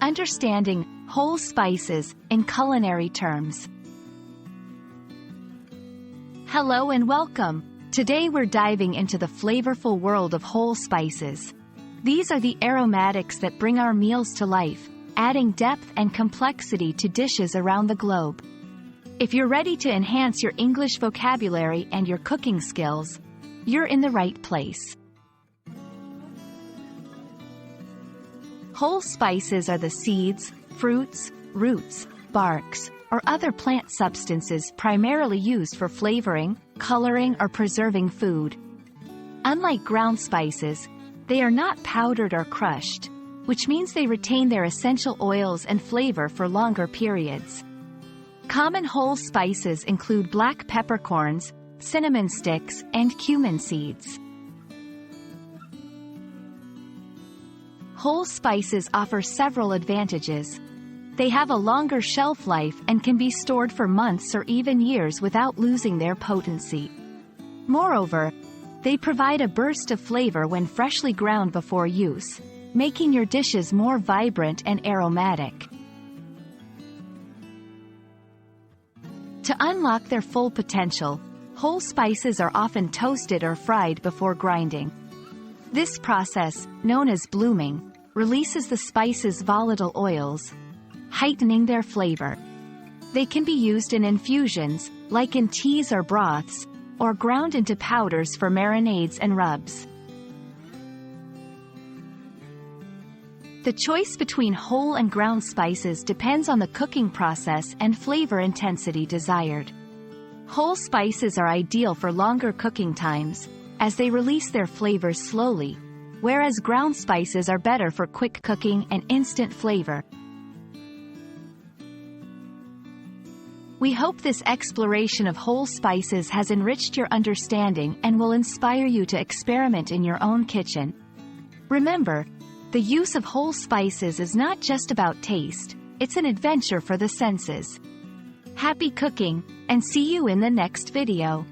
Understanding whole spices in culinary terms. Hello and welcome. Today we're diving into the flavorful world of whole spices. These are the aromatics that bring our meals to life, adding depth and complexity to dishes around the globe. If you're ready to enhance your English vocabulary and your cooking skills, you're in the right place. Whole spices are the seeds, fruits, roots, barks, or other plant substances primarily used for flavoring, coloring, or preserving food. Unlike ground spices, they are not powdered or crushed, which means they retain their essential oils and flavor for longer periods. Common whole spices include black peppercorns, cinnamon sticks, and cumin seeds. Whole spices offer several advantages. They have a longer shelf life and can be stored for months or even years without losing their potency. Moreover, they provide a burst of flavor when freshly ground before use, making your dishes more vibrant and aromatic. To unlock their full potential, whole spices are often toasted or fried before grinding. This process, known as blooming, releases the spice's volatile oils, heightening their flavor. They can be used in infusions, like in teas or broths, or ground into powders for marinades and rubs. The choice between whole and ground spices depends on the cooking process and flavor intensity desired. Whole spices are ideal for longer cooking times, as they release their flavors slowly, whereas ground spices are better for quick cooking and instant flavor. We hope this exploration of whole spices has enriched your understanding and will inspire you to experiment in your own kitchen. Remember, the use of whole spices is not just about taste, it's an adventure for the senses. Happy cooking, and see you in the next video.